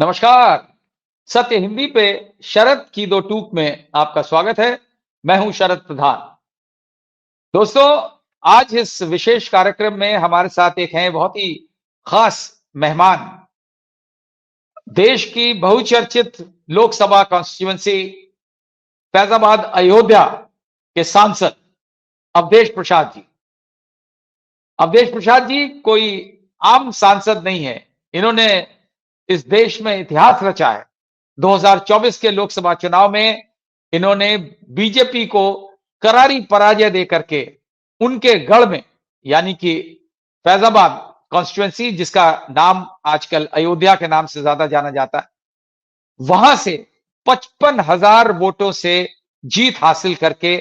नमस्कार। सत्य हिंदी पे शरद की दो टूक में आपका स्वागत है। मैं हूं शरद प्रधान। दोस्तों, आज इस विशेष कार्यक्रम में हमारे साथ एक हैं बहुत ही खास मेहमान। देश की बहुचर्चित लोकसभा कॉन्स्टिट्यूएंसी फैजाबाद अयोध्या के सांसद अवधेश प्रसाद जी। अवधेश प्रसाद जी कोई आम सांसद नहीं है। इन्होंने इस देश में इतिहास रचा है। 2024 के लोकसभा चुनाव में इन्होंने बीजेपी को करारी पराजय देकर के उनके गढ़ में, यानी कि फैजाबाद कॉन्स्टिट्यूएंसी, जिसका नाम आजकल अयोध्या के नाम से ज्यादा जाना जाता है, वहां से 55,000 वोटों से जीत हासिल करके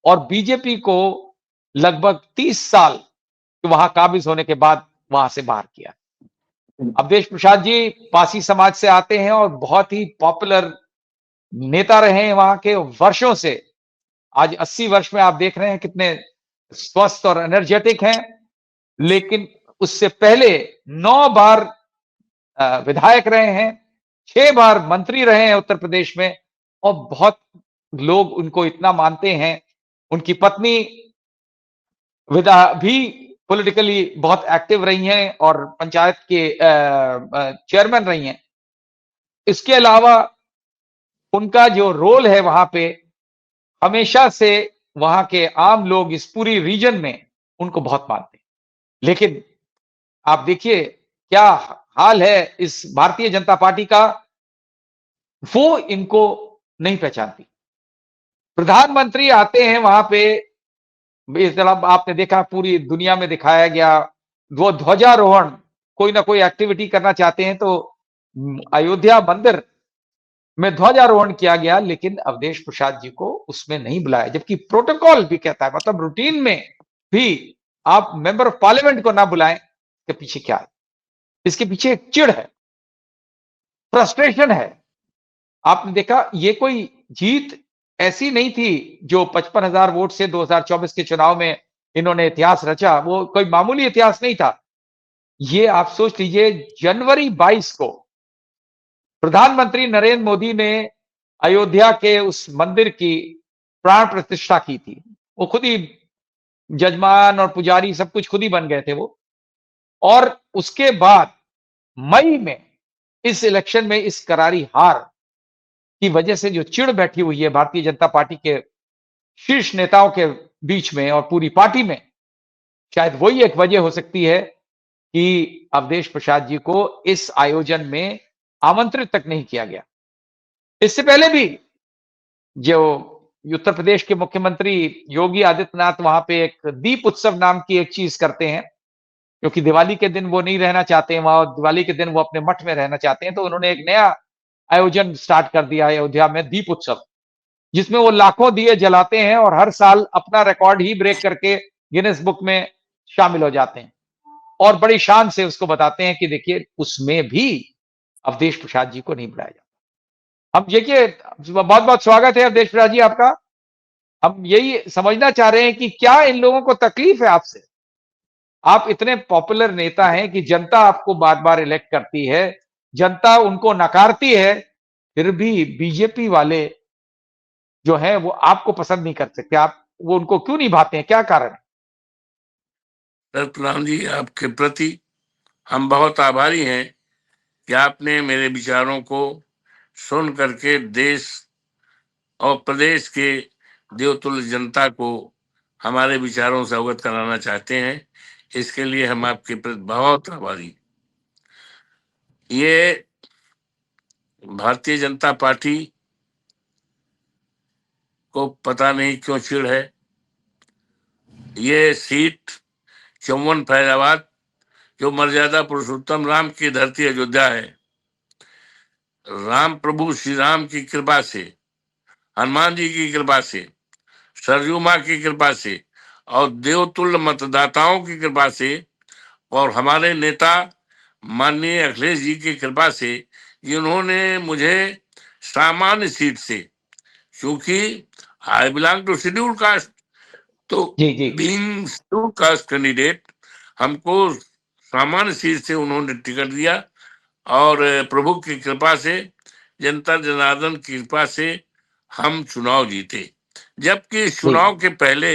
और बीजेपी को लगभग 30 साल वहां काबिज होने के बाद वहां से बाहर किया। अवधेश प्रसाद जी पासी समाज से आते हैं और बहुत ही पॉपुलर नेता रहे हैं वहां के वर्षों से। आज 80 वर्ष में आप देख रहे हैं कितने स्वस्थ और एनर्जेटिक हैं। लेकिन उससे पहले 9 बार विधायक रहे हैं, 6 बार मंत्री रहे हैं उत्तर प्रदेश में, और बहुत लोग उनको इतना मानते हैं। उनकी पत्नी विदा भी पॉलिटिकली बहुत एक्टिव रही हैं और पंचायत के चेयरमैन रही हैं। इसके अलावा उनका जो रोल है वहां पे, हमेशा से वहां के आम लोग इस पूरी रीजन में उनको बहुत मानते हैं। लेकिन आप देखिए क्या हाल है इस भारतीय जनता पार्टी का, वो इनको नहीं पहचानती। प्रधानमंत्री आते हैं वहां पे, इस तरह आपने देखा पूरी दुनिया में दिखाया गया, वो ध्वजारोहण कोई ना कोई एक्टिविटी करना चाहते हैं तो अयोध्या मंदिर में ध्वजारोहण किया गया, लेकिन अवधेश प्रसाद जी को उसमें नहीं बुलाया। जबकि प्रोटोकॉल भी कहता है, मतलब रूटीन में भी आप मेंबर ऑफ पार्लियामेंट को ना बुलाएं। इसके पीछे क्या है? इसके पीछे एक चिढ़ है, फ्रस्ट्रेशन है। आपने देखा ये कोई जीत ऐसी नहीं थी जो 55,000 वोट से 2024 के चुनाव में इन्होंने इतिहास रचा, वो कोई मामूली इतिहास नहीं था। ये आप सोच लीजिए, जनवरी 22 को प्रधानमंत्री नरेंद्र मोदी ने अयोध्या के उस मंदिर की प्राण प्रतिष्ठा की थी। वो खुद ही जजमान और पुजारी सब कुछ खुद ही बन गए थे वो। और उसके बाद मई में इस इलेक्शन में इस करारी हार की वजह से जो चिढ़ बैठी हुई है भारतीय जनता पार्टी के शीर्ष नेताओं के बीच में और पूरी पार्टी में, शायद वही एक वजह हो सकती है कि अवधेश प्रसाद जी को इस आयोजन में आमंत्रित तक नहीं किया गया। इससे पहले भी जो उत्तर प्रदेश के मुख्यमंत्री योगी आदित्यनाथ वहां पे एक दीप उत्सव नाम की एक चीज करते हैं, क्योंकि दिवाली के दिन वो नहीं रहना चाहते हैं वहां, दिवाली के दिन वो अपने मठ में रहना चाहते हैं, तो उन्होंने एक नया आयोजन स्टार्ट कर दिया है अयोध्या में, दीप उत्सव, जिसमें वो लाखों दिए जलाते हैं और हर साल अपना रिकॉर्ड ही ब्रेक करके गिनेस बुक में शामिल हो जाते हैं और बड़ी शान से उसको बताते हैं कि देखिए उसमें भी अवधेश प्रसाद जी को नहीं बुलाया जाता। हम देखिए, बहुत बहुत स्वागत है अवधेश प्रसाद जी आपका। हम यही समझना चाह रहे हैं कि क्या इन लोगों को तकलीफ है आपसे? आप इतने पॉपुलर नेता हैं कि जनता आपको बार बार इलेक्ट करती है, जनता उनको नकारती है, फिर भी बीजेपी वाले जो है वो आपको पसंद नहीं कर सकते। आप वो उनको क्यों नहीं भाते हैं, क्या कारण है? रतलाम जी, आपके प्रति हम बहुत आभारी हैं कि आपने मेरे विचारों को सुन करके देश और प्रदेश के देवतुल्य जनता को हमारे विचारों से अवगत कराना चाहते हैं। इसके लिए हम आपके प्रति बहुत आभारी। ये भारतीय जनता पार्टी को पता नहीं क्यों चिढ़ है। ये सीट चौवन फैजाबाद, जो मर्यादा पुरुषोत्तम राम की धरती अयोध्या है, राम प्रभु श्री राम की कृपा से, हनुमान जी की कृपा से, सरयू माँ की कृपा से और देवतुल्य मतदाताओं की कृपा से और हमारे नेता माननीय अखिलेश जी की कृपा से, जिन्होंने मुझे सामान्य सीट से, क्योंकि I belong to schedule caste, तो जी जी। बीइंग शेड्यूल कास्ट कैंडिडेट, हमको सामान्य सीट से उन्होंने टिकट दिया और प्रभु की कृपा से, जनता जनार्दन की कृपा से हम चुनाव जीते। जबकि इस चुनाव के पहले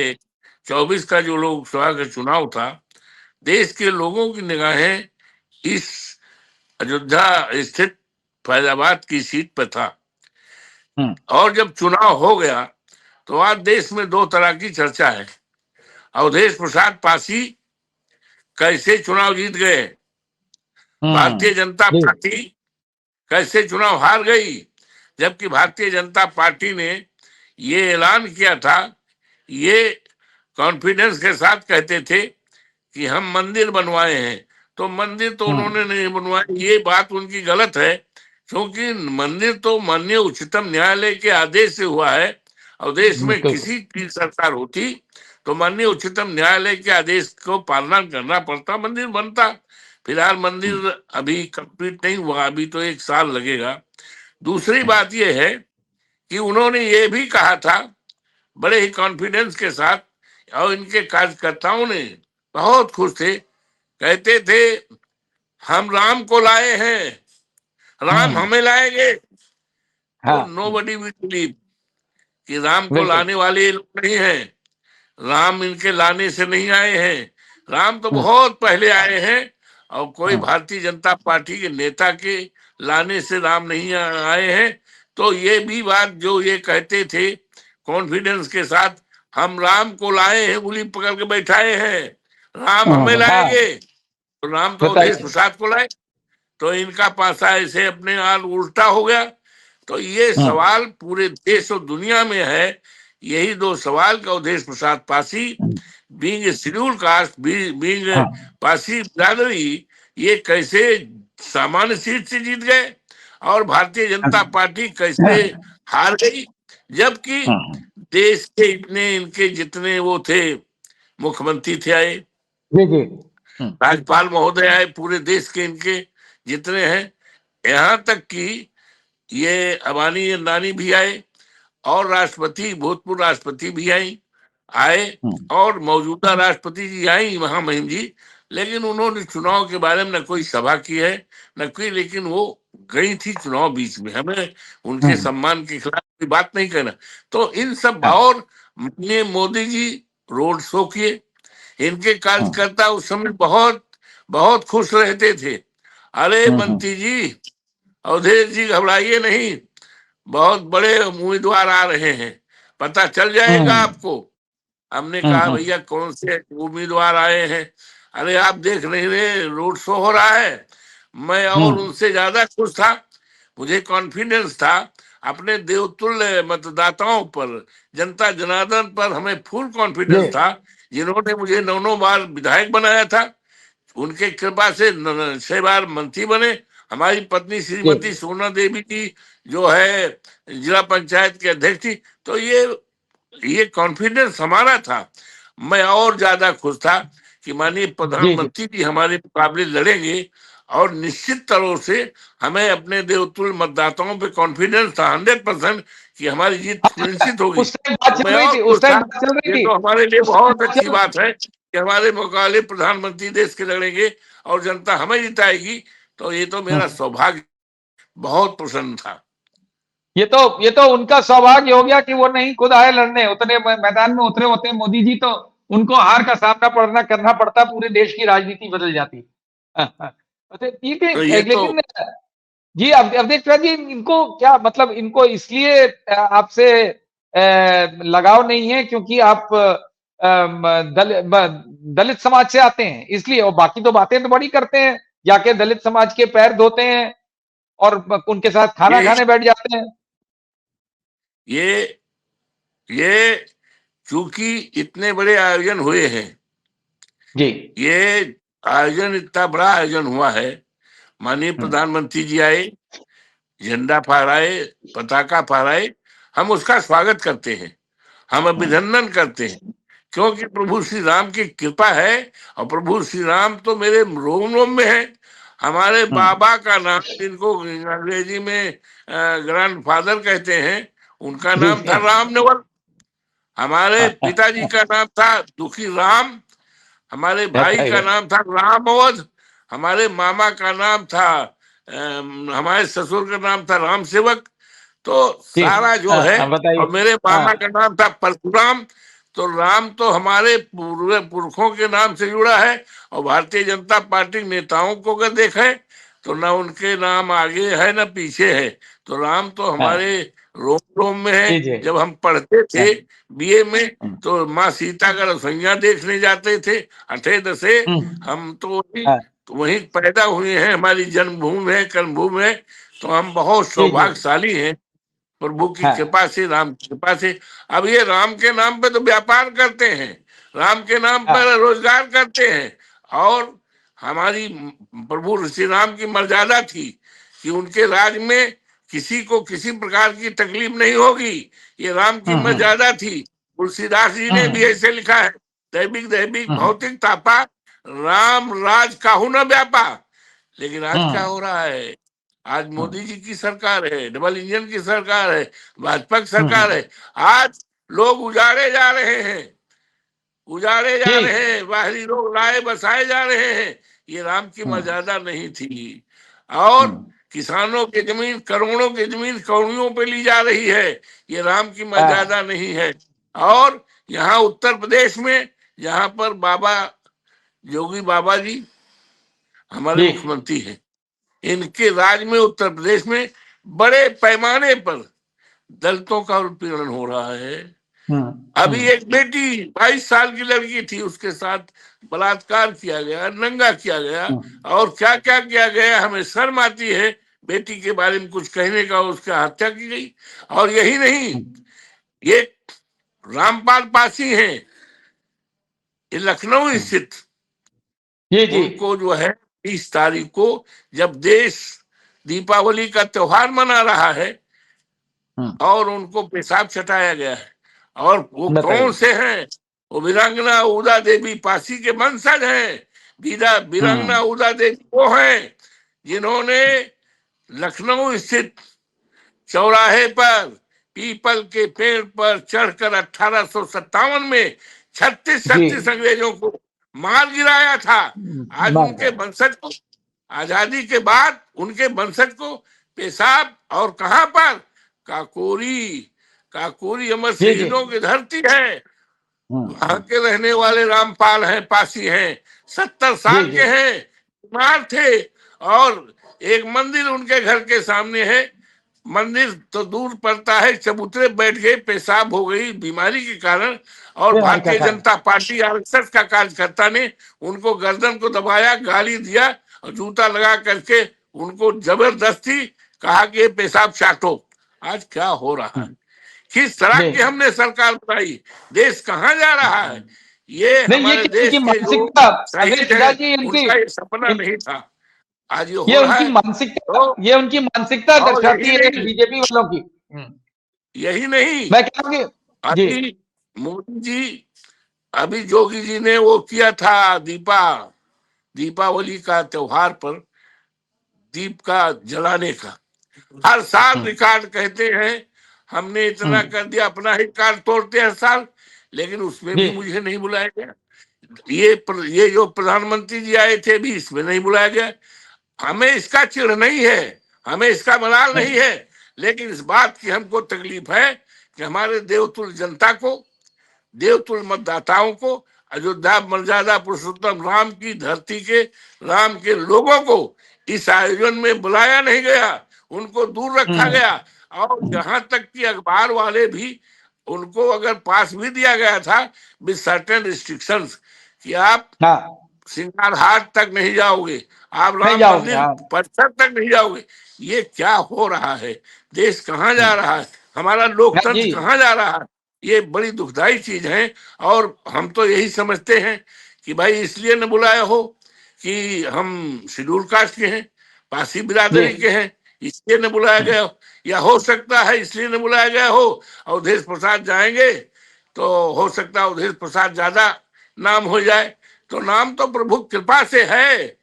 24 का जो लोकसभा का चुनाव था, देश के लोगों की निगाहें इस अयोध्या स्थित फैजाबाद की सीट पर था। और जब चुनाव हो गया तो आज देश में दो तरह की चर्चा है। अवधेश प्रसाद पासी कैसे चुनाव जीत गए, भारतीय जनता पार्टी कैसे चुनाव हार गई। जबकि भारतीय जनता पार्टी ने ये ऐलान किया था, ये कॉन्फिडेंस के साथ कहते थे कि हम मंदिर बनवाए हैं, तो मंदिर तो उन्होंने नहीं बनवाए। ये बात उनकी गलत है, क्योंकि मंदिर तो माननीय उच्चतम न्यायालय के आदेश से हुआ है। और देश में किसी की सरकार होती तो माननीय उच्चतम न्यायालय के आदेश को पालन करना पड़ता, मंदिर बनता। फिलहाल मंदिर अभी कंप्लीट नहीं हुआ, अभी तो 1 साल लगेगा। दूसरी बात यह है कि उन्होंने ये भी कहा था बड़े ही कॉन्फिडेंस के साथ, और इनके कार्यकर्ताओं ने बहुत खुश थे, कहते थे हम राम को लाए हैं, राम हमें लाएंगे। तो नोबडी विल बिलीव कि राम को लाने वाले लोग नहीं हैं, राम इनके लाने से नहीं आए हैं, राम तो बहुत पहले आए हैं। और कोई भारतीय जनता पार्टी के नेता के लाने से राम नहीं आए हैं। तो ये भी बात जो ये कहते थे कॉन्फिडेंस के साथ, हम राम को लाए हैं, उंगली पकड़ के बैठाए हैं, राम हमें लाएंगे, तो राम तो अवधेश प्रसाद को लाए। तो इनका पासा ऐसे अपने आप उल्टा हो गया। तो ये सवाल पूरे देश और दुनिया में है, यही दो सवाल का Awadhesh Prasad Pasi being schedule caste, being Pasi बिरादरी, ये कैसे सामान्य सीट से जीत गए और भारतीय जनता पार्टी कैसे हार गई। जबकि देश के इतने इनके जितने वो थे, मुख्यमंत्री थे आए, राज्यपाल महोदय आए, पूरे देश के इनके जितने हैं, यहाँ तक कि ये अबानी अंदानी भी आए और राष्ट्रपति, भूतपूर्व राष्ट्रपति भी आए और मौजूदा राष्ट्रपति जी आई महामहिम जी। लेकिन उन्होंने चुनाव के बारे में न कोई सभा की है न कोई, लेकिन वो गई थी चुनाव बीच में, हमें उनके सम्मान के खिलाफ कोई बात नहीं करना। तो इन सब, और मोदी जी रोड शो किए, इनके कार्यकर्ता उस समय बहुत बहुत खुश रहते थे। अरे मंत्री जी, अवधेश जी घबराइए नहीं, बहुत बड़े उम्मीदवार आ रहे हैं, पता चल जाएगा आपको। हमने कहा भैया कौन से उम्मीदवार आए हैं? अरे आप देख नहीं रहे रोड शो हो रहा है। मैं और उनसे ज्यादा खुश था, मुझे कॉन्फिडेंस था अपने देवतुल्य मतदाताओं पर, जनता जनार्दन पर हमें फुल कॉन्फिडेंस था, जिन्होंने मुझे 9 बार विधायक बनाया था, उनके कृपा से 6 बार मंत्री बने। हमारी पत्नी श्रीमती सोना देवी जी जो है जिला पंचायत के अध्यक्ष थी। तो ये कॉन्फिडेंस हमारा था। मैं और ज्यादा खुश था कि माननीय प्रधानमंत्री जी हमारे मुकाबले लड़ेंगे, और निश्चित तौर से हमें अपने देवतुल्य मतदाताओं पे कॉन्फिडेंस था 100% कि हमारी जीत सुनिश्चित होगी। तो मैं और खुश था। ये तो हमारे लिए बहुत अच्छी बात है कि हमारे मुकाबले प्रधानमंत्री देश के लड़ेंगे और जनता हमें जिताएगी। तो ये तो मेरा सौभाग्य, बहुत प्रसन्न था। ये तो उनका सौभाग्य हो गया कि वो नहीं खुद आए लड़ने, उतने मैदान में उतरे होते मोदी जी तो उनको हार का सामना करना पड़ता, पूरे देश की राजनीति बदल जाती। ठीक है, तो ये लेकिन जी अवधेश प्रसाद जी, इनको क्या मतलब, इनको इसलिए आपसे लगाव नहीं है क्योंकि आप दलित समाज से आते हैं इसलिए, और बाकी तो बातें तो बड़ी करते हैं, जाके दलित समाज के पैर धोते हैं और उनके साथ खाना खाने बैठ जाते हैं। ये चूंकि इतने बड़े आयोजन हुए हैं जी, ये आयोजन इतना बड़ा आयोजन हुआ है, माननीय प्रधानमंत्री जी आए, झंडा फहराए, पताका फहराए, हम उसका स्वागत करते हैं, हम अभिनंदन करते हैं, क्योंकि प्रभु श्री राम की कृपा है। और प्रभु श्री राम तो मेरे रोम रोम में है। हमारे बाबा का नाम, जिनको अंग्रेजी में ग्रैंडफादर कहते हैं, उनका नाम था राम नेवल। हमारे पिताजी का नाम था दुखी राम, हमारे भाई का नाम था राम अवध, हमारे मामा का नाम था हमारे ससुर का नाम था राम सेवक, तो ठीक, सारा जो है, बताइए। और मेरे मामा का नाम था परशुराम। तो राम तो हमारे पूर्व पुरखों के नाम से जुड़ा है। और भारतीय जनता पार्टी नेताओं को अगर देखें तो ना उनके नाम आगे है ना पीछे है। तो राम तो हमारे रोम रोम में है। जी, जी। जब हम पढ़ते थे बीए में, हम्म, तो माँ सीता का रसोइया देखने जाते थे अठे दसे। हम तो वहीं पैदा हुए हैं, हमारी जन्मभूमि है, कर्मभूमि है। तो हम बहुत जी, जी। सौभाग्यशाली हैं प्रभु की हाँ, कृपा से, राम की कृपा से। अब ये राम के नाम पे तो व्यापार करते हैं, राम के नाम हाँ, पर रोजगार करते हैं। और हमारी प्रभु श्री राम की मर्यादा थी कि उनके राज में किसी को किसी प्रकार की तकलीफ नहीं होगी। ये राम की मर्यादा थी। तुलसीदास जी ने भी ऐसे लिखा है, दैविक दैविक भौतिक तापा, राम राज काहू न व्यापा। लेकिन आज क्या हो रहा है? आज मोदी जी की सरकार है, डबल इंजन की सरकार है, भाजपा की सरकार है। आज लोग उजाड़े जा रहे हैं, उजाड़े जा ठीक। रहे हैं, बाहरी लोग लाए बसाए जा रहे हैं। ये राम की मर्यादा नहीं थी। और किसानों की जमीन, करोड़ों की जमीन कौड़ियों पे ली जा रही है। ये राम की मर्यादा नहीं है। और यहाँ उत्तर प्रदेश में, जहाँ पर बाबा योगी बाबा जी हमारे जी। मुख्यमंत्री हैं, इनके राज में उत्तर प्रदेश में बड़े पैमाने पर दलितों का उत्पीड़न हो रहा है। अभी एक बेटी 22 साल की लड़की थी, उसके साथ बलात्कार किया गया, नंगा किया गया, और क्या क्या किया गया। हमें शर्म आती है बेटी के बारे में कुछ कहने का। उसका हत्या की गई। और यही नहीं, ये रामपाल पासी हैं, ये लखनऊ स्थित, जी, जी। उनको जो है 20 तारीख को, जब देश दीपावली का त्योहार मना रहा है, और उनको पेशाब चटाया गया है। और वो कौन से हैं? वो वीरांगना उदा देवी पासी के वंशज हैं। वीरांगना उदा देवी वो हैं जिन्होंने लखनऊ स्थित चौराहे पर पीपल के पेड़ पर चढ़कर 1857 में 36 अंग्रेजों को मार गिराया था। आज उनके वंशज को, आजादी के बाद उनके वंशज को पेशाब, और कहां पर? काकोरी, काकोरी अमर शहीदों की धरती है। वहां के रहने वाले रामपाल हैं, पासी हैं, 70 साल के हैं, बीमार थे। और एक मंदिर उनके घर के सामने है। मंदिर तो दूर पड़ता है, चबूतरे बैठ गए, पेशाब हो गई बीमारी के कारण। और भारतीय जनता पार्टी आरएसएस का कार्यकर्ता ने उनको गर्दन को दबाया, गाली दिया, और जूता लगा करके उनको जबरदस्ती कहा कि ये पेशाब चाटो। आज क्या हो रहा है? किस तरह की हमने सरकार बनाई? देश कहाँ जा रहा है? ये हमारे देश के जो शहीद हैं, उनका ये सपना नहीं था। आज ये हो रहा है। ये उनकी मानसिकता और दर्शाती है बीजेपी वालों की। यही नहीं, मैं कहूँगी जी, अभी मोदी जी, अभी जोगी जी ने वो किया था दीपावली का त्योहार पर दीप का जलाने का। हर साल रिकॉर्ड कहते हैं हमने इतना कर दिया, अपना ही रिकॉर्ड तोड़ते हर साल। लेकिन उसमें भी मुझे नहीं बुलाया गया। ये जो प्रधानमंत्री जी आए थे भी, इसमें नहीं बुलाया गया। हमें इसका चिढ़ नहीं है, हमें इसका मलाल नहीं है। लेकिन इस बात की हमको तकलीफ है कि हमारे देवतुल्य जनता को, देवतुल्य मतदाताओं को, अयोध्या मर्यादा पुरुषोत्तम राम की धरती के, राम के लोगों को इस आयोजन में बुलाया नहीं गया, उनको दूर रखा गया। और जहां तक कि अखबार वाले भी, उनको अगर पास भी दिया गया था विद सर्टेन रिस्ट्रिक्शंस कि आप सिंगार हाट तक नहीं जाओगे, आप राम मंदिर परिसर तक नहीं जाओगे। ये क्या हो रहा है? देश कहाँ जा रहा है? हमारा लोकतंत्र कहाँ जा रहा है? ये बड़ी दुखदाई चीज है। और हम तो यही समझते हैं कि भाई इसलिए न बुलाया हो कि हम शेड्यूल कास्ट के हैं, पासी बिरादरी के हैं, इसलिए न बुलाया गया हो। या हो सकता है इसलिए न बुलाया गया हो, अवधेश प्रसाद जाएंगे तो हो सकता है अवधेश प्रसाद ज्यादा नाम हो जाए। तो नाम तो प्रभु कृपा से है,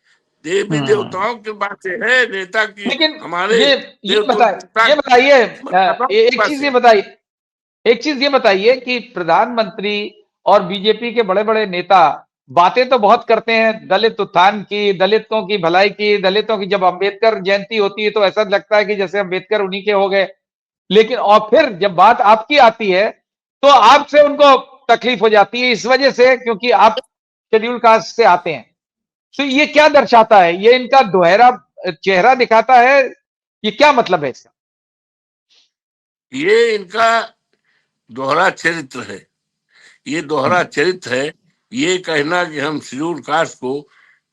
देवी देवताओं की कृपा से है, नेता की, लेकिन हमारे ये बताइए एक चीज ये बताइए कि प्रधानमंत्री और बीजेपी के बड़े बड़े नेता बातें तो बहुत करते हैं दलित उत्थान की, दलितों की भलाई की, दलितों की। जब अम्बेडकर जयंती होती है तो ऐसा लगता है कि जैसे अम्बेडकर उन्हीं के हो गए। लेकिन और फिर जब बात आपकी आती है तो आपसे उनको तकलीफ हो जाती है, इस वजह से क्योंकि आप शेड्यूल कास्ट से आते हैं। तो ये क्या दर्शाता है? ये इनका दोहरा चेहरा दिखाता है? ये क्या मतलब है इसका? ये इनका दोहरा चरित्र है। ये दोहरा चरित्र है। ये कहना कि हम शेड्यूल कास्ट को,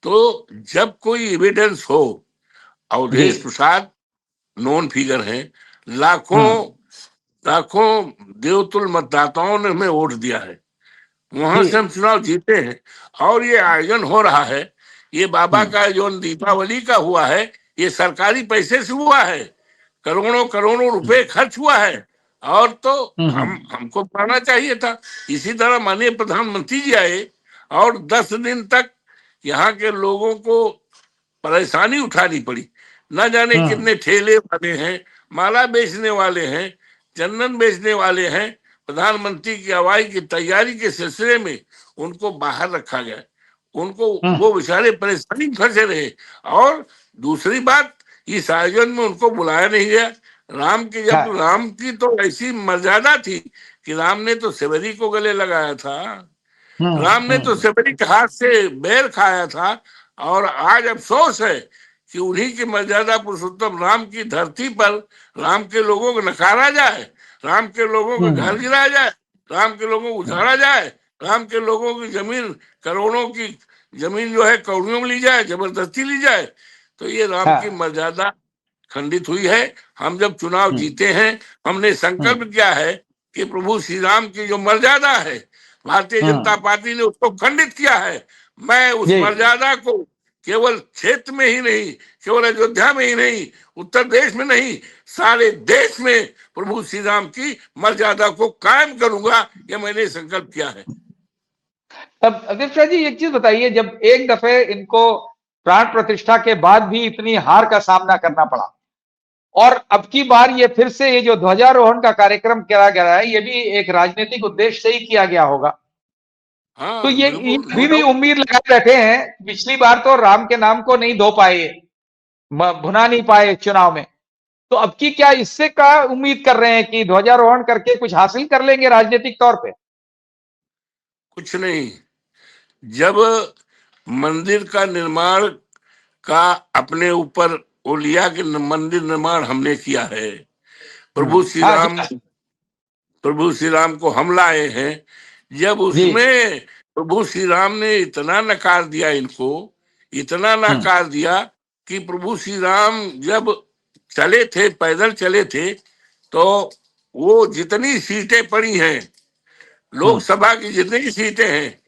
तो जब कोई एविडेंस हो, जी। अवधेश प्रसाद नॉन फिगर हैं, लाखों हम्म। लाखों देवतुल्य मतदाताओं ने हमें वोट दिया है, वहां जी। से हम चुनाव जीते हैं। और ये आयोजन हो रहा है, ये बाबा हम्म। का जो दीपावली का हुआ है, ये सरकारी पैसे से हुआ है, करोड़ों करोड़ों रुपए खर्च हुआ है। और तो हमको पाना चाहिए था। इसी तरह माननीय प्रधानमंत्री जी आए और 10 दिन तक यहाँ के लोगों को परेशानी उठानी पड़ी। न जाने हम्म। कितने ठेले वाले हैं, माला बेचने वाले हैं, चंदन बेचने वाले हैं। प्रधानमंत्री की अगुवाई की तैयारी के सिलसिले में उनको बाहर रखा गया, उनको, हम्म। वो बेचारे परेशानी में फंसे रहे। और दूसरी बात, इस आयोजन में उनको बुलाया नहीं गया। जब हाँ। राम की तो ऐसी मर्यादा थी कि राम ने तो सेवरी को गले लगाया था, राम ने तो सेवरी के हाथ से बैर खाया था। और आज अफसोस है कि उन्हीं की मर्यादा पुरुषोत्तम राम की धरती पर राम के लोगों को नकारा जाए, राम के लोगों के घर गिराया जाए, राम के लोगों को उजाड़ा जाए, राम के लोगों की जमीन, करोड़ों की जमीन जो है कौड़ियों में ली जाए, जबरदस्ती ली जाए। तो ये राम की हाँ। मर्यादा खंडित हुई है। हम जब चुनाव जीते हैं, हमने संकल्प किया है कि प्रभु श्री राम की जो मर्यादा है, भारतीय जनता पार्टी ने उसको खंडित किया है। मैं उस जी। मर्यादा को केवल क्षेत्र में ही नहीं, केवल अयोध्या में ही नहीं, उत्तर प्रदेश में नहीं, सारे देश में प्रभु श्री राम की मर्यादा को कायम करूंगा, यह मैंने संकल्प किया है। अब अध्यक्ष शाह जी एक चीज बताइए, जब एक दफे इनको प्राण प्रतिष्ठा के बाद भी इतनी हार का सामना करना पड़ा और अब की बार ये फिर से ये जो ध्वजारोहण का कार्यक्रम किया गया है, ये भी एक राजनीतिक उद्देश्य से ही किया गया होगा। तो हाँ ये बिल्कुल, अभी भी उम्मीद लगाए बैठे हैं। पिछली बार तो राम के नाम को नहीं धो पाए, भुना नहीं पाए चुनाव में। तो अब की क्या इससे का उम्मीद कर रहे हैं कि ध्वजारोहण करके कुछ हासिल कर लेंगे राजनीतिक तौर पे? कुछ नहीं। जब मंदिर का निर्माण का अपने ऊपर वो लिया कि मंदिर निर्माण हमने किया है, प्रभु श्री हाँ राम, जी। प्रभु श्री राम को हम लाए हैं, जब जी। उसमें प्रभु श्री राम ने इतना नकार दिया, इनको इतना नकार दिया कि प्रभु श्री राम जब चले थे, पैदल चले थे, तो वो जितनी सीटें पड़ी हैं, लोकसभा की जितनी सीटें हैं,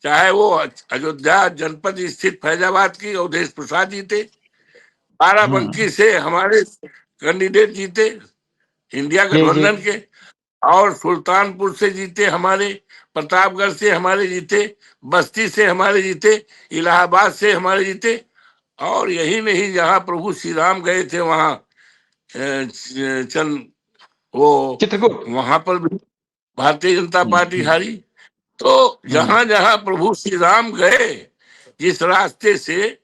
चाहे वो अयोध्या जनपद स्थित फैजाबाद की अवधेश प्रसाद जीते, बाराबंकी से हमारे कैंडिडेट जीते इंडिया जी। जी। गठबंधन के, और सुल्तानपुर से जीते हमारे, प्रतापगढ़ से हमारे जीते, बस्ती से हमारे जीते, इलाहाबाद से हमारे जीते। और यही नहीं, जहां प्रभु श्री राम गए थे वहां चंद वो, चित्रकूट। वहां पर भी भारतीय जनता पार्टी हारी। तो जहां जहां प्रभु श्री राम गए, जिस रास्ते से,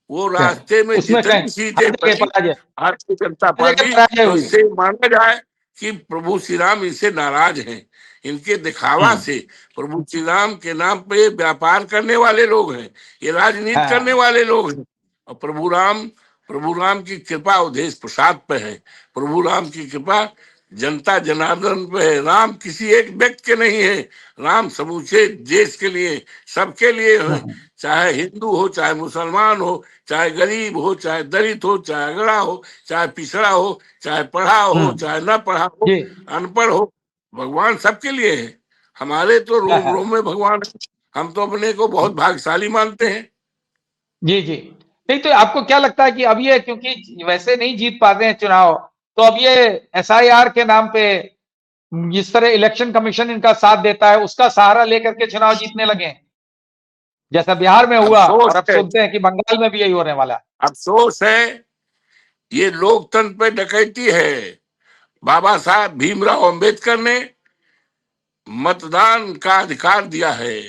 वो रास्ते में उसमें कहीं जितनी सीटें हर जगह बनी पराजय, भारतीय जनता हर जगह पार्टी, पराजय तो हुई। इससे माना जाए कि प्रभु श्री राम इनसे नाराज हैं। इनके दिखावा से, प्रभु श्री राम के नाम पे व्यापार करने वाले लोग हैं, ये राजनीति करने हाँ। वाले लोग हैं। और प्रभु राम की कृपा अवधेश प्रसाद पे है, प्रभु राम की कृपा जनता जनार्दन पे है। राम किसी एक व्यक्ति के नहीं है, राम समूचे देश के लिए, सबके लिए है। चाहे हिंदू हो, चाहे मुसलमान हो, चाहे गरीब हो, चाहे दलित हो, चाहे अगड़ा हो, चाहे पिछड़ा हो, चाहे पढ़ा हो, चाहे न पढ़ा हो, जी। अनपढ़ हो, भगवान सबके लिए है। हमारे तो हाँ, रोम हाँ। रोम में भगवान है। हम तो अपने को बहुत भाग्यशाली मानते हैं। जी। जी। नहीं तो आपको क्या लगता है कि अब ये क्योंकि वैसे नहीं जीत पाते हैं चुनाव, तो अब ये एसआईआर के नाम पे जिस तरह इलेक्शन कमीशन इनका साथ देता है उसका सहारा लेकर के चुनाव जीतने लगे हैं, जैसा बिहार में हुआ और अफसोस अब है, सुनते हैं कि बंगाल में भी यही होने वाला है। अफसोस है, ये लोकतंत्र पे डकैती है। बाबा साहब भीमराव अंबेडकर ने मतदान का अधिकार दिया है,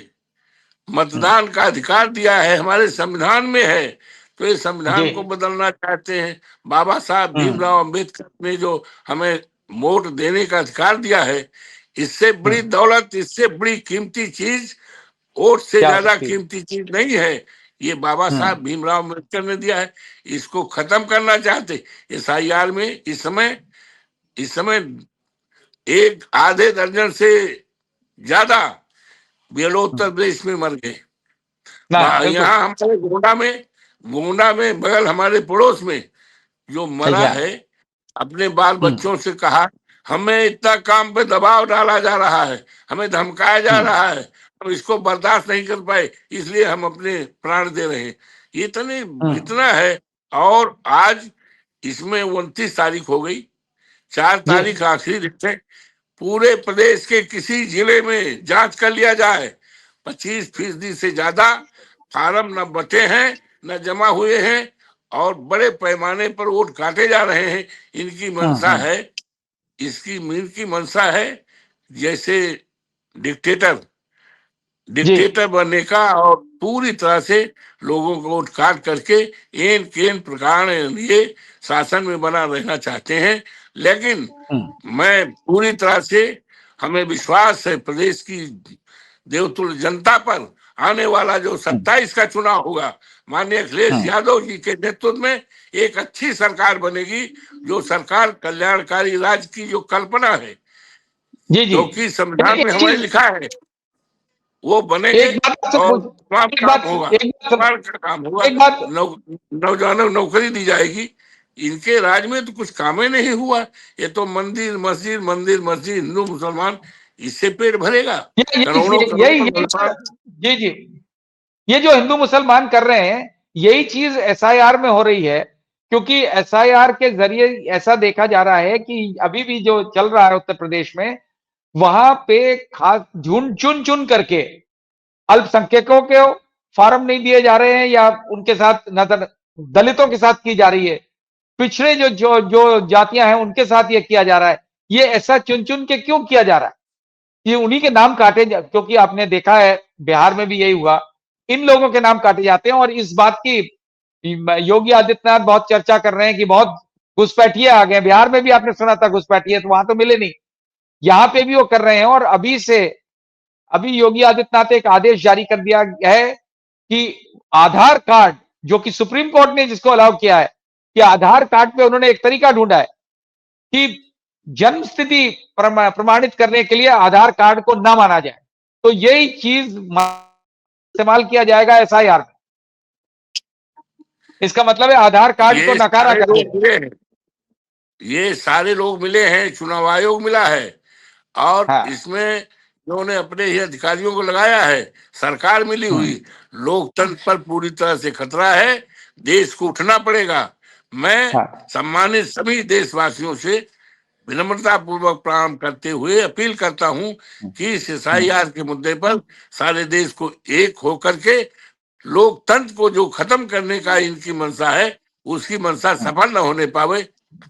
मतदान का अधिकार दिया है, हमारे संविधान में है, तो ये संविधान को जी। बदलना चाहते हैं। बाबा साहब भीमराव अंबेडकर ने जो हमें वोट देने का अधिकार दिया है, इससे बड़ी दौलत, इससे बड़ी कीमती चीज, वोट से क्या हो ज्यादा सकती है? कीमती चीज नहीं है। ये बाबा साहब भीमराव अम्बेडकर ने दिया है, इसको खत्म करना चाहते। SIR में इस समय एक आधे दर्जन से ज्यादा BLO उत्तर प्रदेश में मर गए। ना बिल्कुल। यहाँ हमारे गोंडा में बगल हमारे पड़ोस में जो मरा अच्छा। है, अपने बाल बच्चों से कहा, हमें इतना काम पे दबाव डाला जा रहा है, हमें धमकाया जा रहा है, हम इसको बर्दाश्त नहीं कर पाए, इसलिए हम अपने प्राण दे रहे हैं। इतने इतना है। और आज इसमें 29 तारीख हो गई, 4 जी। तारीख आखिरी दिन है। पूरे प्रदेश के किसी जिले में जांच कर लिया जाए, 25% से ज्यादा फार्म न बचे हैं, न जमा हुए हैं, और बड़े पैमाने पर वोट काटे जा रहे हैं। इनकी मंशा है, इनकी मंशा है जैसे डिक्टेटर जी। डिक्टेटर बनने का, और पूरी तरह से लोगों को वोट काट करके एन केन प्रकार ये शासन में बना रहना चाहते हैं। लेकिन मैं पूरी तरह से, हमें विश्वास है प्रदेश की देवतुल्य जनता पर, आने वाला जो 27 का चुनाव होगा, माननीय अखिलेश यादव जी के नेतृत्व में एक अच्छी सरकार बनेगी, जो सरकार कल्याणकारी राज्य की जो कल्पना है, जी। जी। जो कि संविधान में एक हमें चीज, लिखा है, वो बनेंगे। एक बात आपसे और पूछ, तमाम एक काम बात होगा, एक बात कल्याण का काम होगा, एक बात नौजवानों को नौकरी दी जाएगी। इनके राज में तो कुछ काम ही नहीं हुआ। ये तो मंदिर मस्जिद, मंदिर मस्जिद, हिंदू मुसलमान, इससे पेट भरेगा। करोड़ों यही यही करोड़ों यही मुसलमान। जी। जी। ये जो हिंदू मुसलमान कर रहे हैं, यही चीज SIR में हो रही है, क्योंकि SIR के जरिए ऐसा देखा जा रहा है कि अभी भी जो चल रहा है उत्तर प्रदेश में, वहां पे खास चुन चुन करके अल्पसंख्यकों के फार्म नहीं दिए जा रहे हैं, या उनके साथ नजर दलितों के साथ की जा रही है, पिछड़े जो जो जो जातियां हैं उनके साथ ये किया जा रहा है। ये ऐसा चुन चुन के क्यों किया जा रहा है? ये उन्हीं के नाम काटे क्योंकि आपने देखा है बिहार में भी यही हुआ, इन लोगों के नाम काटे जाते हैं। और इस बात की योगी आदित्यनाथ बहुत चर्चा कर रहे हैं कि बहुत घुसपैठिए आ गए। बिहार में भी आपने सुना था घुसपैठिए, तो वहां तो मिले नहीं, यहाँ पे भी वो कर रहे हैं। और अभी योगी आदित्यनाथ ने एक आदेश जारी कर दिया है कि आधार कार्ड, जो कि सुप्रीम कोर्ट ने जिसको अलाउ किया है, कि आधार कार्ड पे उन्होंने एक तरीका ढूंढा है कि जन्म स्थिति प्रमाणित करने के लिए आधार कार्ड को ना माना जाए, तो यही चीज इस्तेमाल किया जाएगा SIR में। इसका मतलब है आधार कार्ड को ये नकारा सारे कर लोग दिया। मिले हैं, ये सारे लोग मिले हैं, चुनाव आयोग मिला है, और हाँ। इसमें उन्होंने अपने ही अधिकारियों को लगाया है, सरकार मिली हुई। लोकतंत्र पर पूरी तरह से खतरा है, देश को उठना पड़ेगा। मैं हाँ। सम्मानित सभी देशवासियों से विनम्रता पूर्वक प्रणाम करते हुए अपील करता हूं कि इस SIR के मुद्दे पर सारे देश को एक होकर के लोकतंत्र को जो खत्म करने का इनकी मंशा है, उसकी मंशा सफल न होने पावे,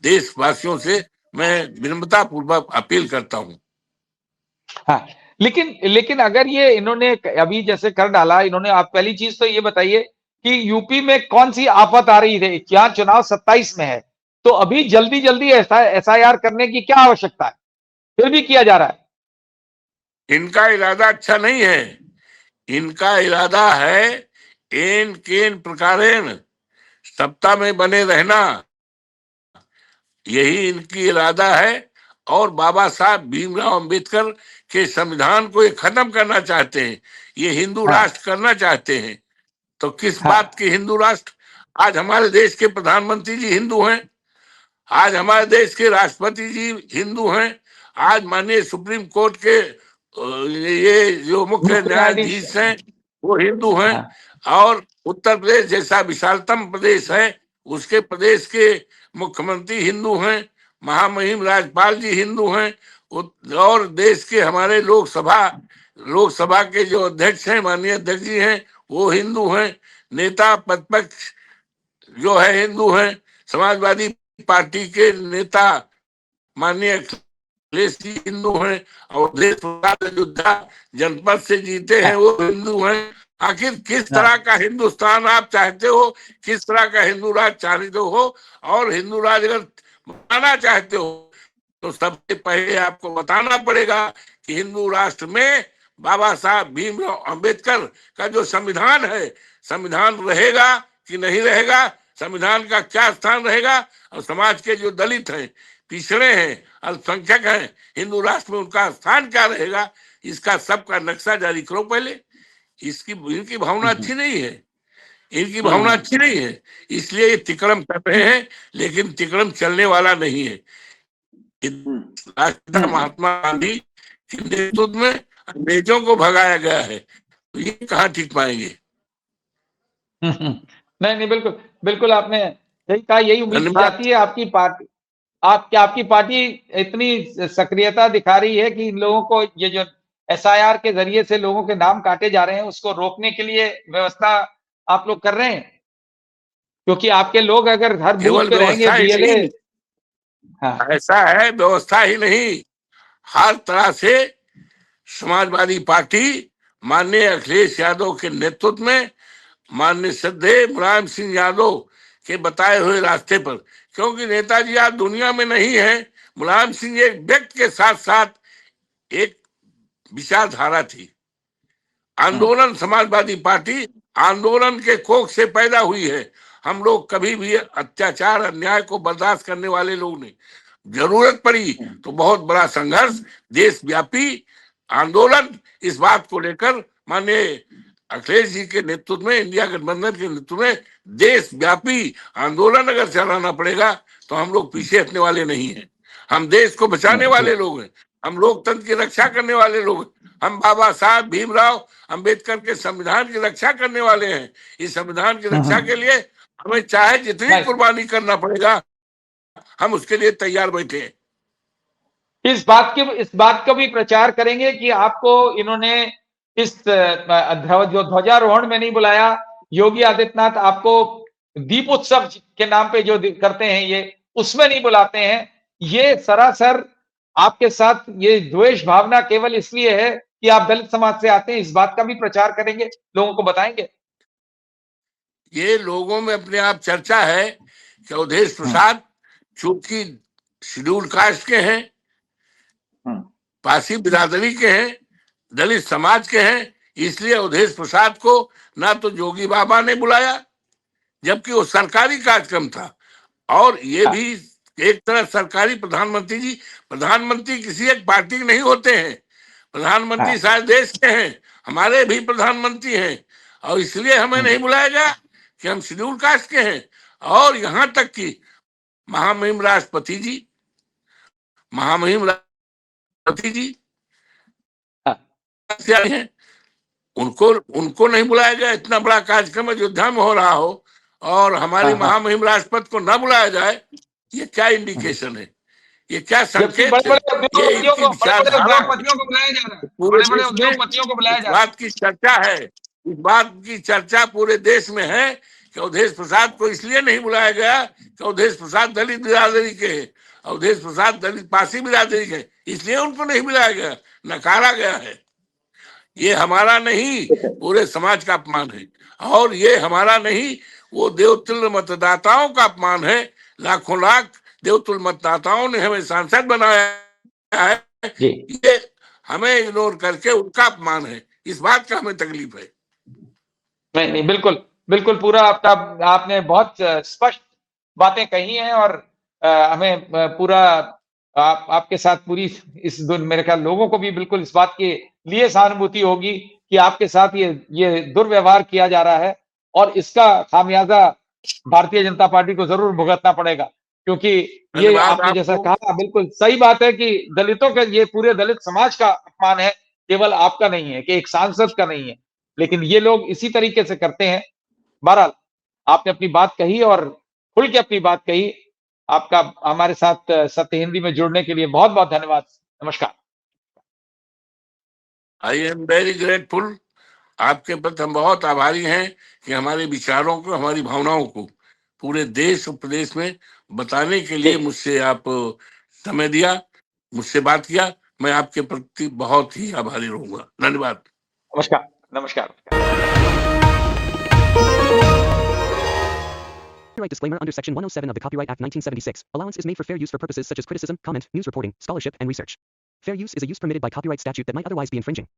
देशवासियों से मैं विनम्रता पूर्वक अपील करता हूं। हाँ। लेकिन लेकिन अगर ये इन्होंने अभी जैसे कर डाला इन्होंने, आप पहली चीज तो ये बताइए कि यूपी में कौन सी आफत आ रही है? क्या चुनाव 27 में है, तो अभी जल्दी जल्दी SIR करने की क्या आवश्यकता है? फिर भी किया जा रहा है। इनका इरादा अच्छा नहीं है, इनका इरादा है एन केन प्रकारेण सत्ता में बने रहना, यही इनकी इरादा है। और बाबा साहब भीमराव अंबेडकर के संविधान को ये खत्म करना चाहते हैं, ये हिंदू हाँ। राष्ट्र करना चाहते हैं। तो किस हाँ। बात के हिंदू राष्ट्र? आज हमारे देश के प्रधानमंत्री जी हिंदू हैं, आज हमारे देश के राष्ट्रपति जी हिंदू हैं, आज माननीय सुप्रीम कोर्ट के ये जो मुख्य मुख्य न्यायाधीश। न्यायाधीश हैं वो हिंदू हैं। हाँ। और उत्तर प्रदेश जैसा विशालतम प्रदेश है, उसके प्रदेश के मुख्यमंत्री हिंदू हैं, महामहिम राज्यपाल जी हिंदू हैं, और देश के हमारे लोकसभा के जो अध्यक्ष हैं, माननीय अध्यक्ष जी हैं, वो हिंदू हैं, नेता प्रतिपक्ष जो है हिंदू हैं, समाजवादी पार्टी के नेता माननीय अखिलेश जी हिंदू हैं, और अयोध्या जनपद से जीते हैं वो हिंदू हैं, आखिर किस हाँ। तरह का हिंदुस्तान आप चाहते हो, किस तरह का हिंदू राज चाहते हो, और हिंदू राज अगर बनाना चाहते हो तो सबसे पहले आपको बताना पड़ेगा कि हिंदू राष्ट्र में बाबा साहब भीमराव अंबेडकर का जो संविधान है, संविधान रहेगा कि नहीं रहेगा, संविधान का क्या स्थान रहेगा, और समाज के जो दलित हैं, पिछड़े हैं, अल्पसंख्यक हैं, हिंदू राष्ट्र में उनका स्थान क्या रहेगा, इसका सबका नक्शा जारी करो पहले। इसकी इनकी भावना अच्छी नहीं है, इनकी भावना अच्छी नहीं है, इसलिए ये तिकड़म कर रहे हैं, लेकिन तिकड़म चलने वाला नहीं है। राष्ट्रपिता महात्मा गांधी के नेतृत्व में अंग्रेजों को भगाया गया है, तो ये कहाँ टिक पाएंगे। नहीं नहीं, बिल्कुल बिल्कुल, आपने यही कहा, यही उम्मीद की धन्यवाद। जाती है। आपकी पार्टी इतनी सक्रियता दिखा रही है कि इन लोगों को, ये जो एसआईआर के जरिए से लोगों के नाम काटे जा रहे हैं, उसको रोकने के लिए व्यवस्था आप लोग कर रहे हैं, क्योंकि आपके लोग अगर हर बूथ केवल पे रहेंगे व्यवस्था ही बीएलए। नहीं, हाँ। ऐसा है, व्यवस्था ही नहीं, हर तरह से समाजवादी पार्टी माननीय अखिलेश यादव के नेतृत्व में, माननीय श्रद्धेय मुलायम सिंह यादव के बताए हुए रास्ते पर, क्योंकि नेताजी आज दुनिया में नहीं है, मुलायम सिंह एक व्यक्ति के साथ साथ एक विचारधारा थी। आंदोलन, समाजवादी पार्टी आंदोलन के कोख से पैदा हुई है। हम लोग कभी भी अत्याचार, अन्याय को बर्दाश्त करने वाले लोग नहीं। जरूरत पड़ी तो बहुत बड़ा संघर्ष, देशव्यापी आंदोलन, इस बात को लेकर माननीय अखिलेश जी के नेतृत्व में, इंडिया गठबंधन के नेतृत्व में देशव्यापी आंदोलन अगर चलाना पड़ेगा तो हम लोग पीछे हटने वाले नहीं हैं। हम देश को बचाने वाले लोग हैं, हम लोकतंत्र की रक्षा करने वाले लोग हैं, हम बाबा साहब भीमराव अंबेडकर के संविधान की रक्षा करने वाले हैं। इस संविधान की रक्षा के लिए हमें चाहे जितनी कुर्बानी करना पड़ेगा, हम उसके लिए तैयार बैठे हैं। इस बात का भी प्रचार करेंगे कि आपको इन्होंने इस जो ध्वजारोहण में नहीं बुलाया, योगी आदित्यनाथ आपको दीप उत्सव के नाम पे जो करते हैं, ये उसमें नहीं बुलाते हैं। ये सरासर आपके साथ ये द्वेष भावना केवल इसलिए है कि आप दलित समाज से आते हैं। इस बात का भी प्रचार करेंगे, लोगों को बताएंगे। ये लोगों में अपने आप चर्चा है कि अवधेश प्रसाद चूंकि शेड्यूल कास्ट के हैं, पासी बिरादरी के हैं, दलित समाज के हैं, इसलिए अवधेश प्रसाद को ना तो जोगी बाबा ने बुलाया, जबकि वो सरकारी कार्यक्रम था, और ये भी एक तरह सरकारी प्रधानमंत्री किसी एक पार्टी के नहीं होते हैं, प्रधानमंत्री सारे देश के हैं, हमारे भी प्रधानमंत्री हैं, और इसलिए हमें नहीं बुलाया गया कि हम शेड्यूल कास्ट के हैं। और यहाँ तक कि महामहिम राष्ट्रपति जी से आए हैं, उनको नहीं बुलाया गया। इतना बड़ा कार्यक्रम अयोध्या में हो रहा हो और हमारी महामहिम राष्ट्रपति को न बुलाया जाए, ये क्या इंडिकेशन है, ये क्या संकेत है? ये इनकी विचारधारा है। पूरे देश में इस बात की चर्चा है, इस बात की चर्चा पूरे देश में है कि अवधेश प्रसाद को इसलिए नहीं बुलाया गया कि अवधेश प्रसाद दलित बिरादरी के हैं, अवधेश प्रसाद दलित पासी बिरादरी के, इसलिए उनको नहीं बुलाया गया, नकारा गया है। ये हमारा नहीं, पूरे समाज का अपमान है, और ये हमारा नहीं, वो देवतुल्य मतदाताओं का अपमान है। लाखों लाख देवतुल्य मतदाताओं ने हमें सांसद बनाया है, ये हमें इग्नोर करके उनका अपमान है। इस बात का हमें तकलीफ है। नहीं, बिल्कुल बिल्कुल, पूरा आपने बहुत स्पष्ट बातें कही हैं, और हमें पूरा आपके साथ पूरी मेरे ख्याल लोगों को भी बिल्कुल इस बात के लिए सहानुभूति होगी कि आपके साथ ये दुर्व्यवहार किया जा रहा है, और इसका खामियाजा भारतीय जनता पार्टी को जरूर भुगतना पड़ेगा, क्योंकि ये आपने जैसा कहा बिल्कुल सही बात है कि दलितों के, ये पूरे दलित समाज का अपमान है, केवल आपका नहीं है, कि एक सांसद का नहीं है, लेकिन ये लोग इसी तरीके से करते हैं। बहरहाल, आपने अपनी बात कही और खुल के अपनी बात कही। आपका हमारे साथ सत्य हिंदी में जुड़ने के लिए बहुत बहुत धन्यवाद। नमस्कार। आई एम वेरी ग्रेटफुल, आपके प्रति हम बहुत आभारी हैं कि हमारे विचारों को, हमारी भावनाओं को पूरे देश और प्रदेश में बताने के लिए मुझसे आप समय दिया, मुझसे बात किया। मैं आपके प्रति बहुत ही आभारी रहूंगा। धन्यवाद। नमस्कार। नमस्कार। Copyright disclaimer under Section 107 of the Copyright Act 1976. Allowance is made for fair use for purposes such as criticism, comment, news reporting, scholarship, and research. Fair use is a use permitted by copyright statute that might otherwise be infringing.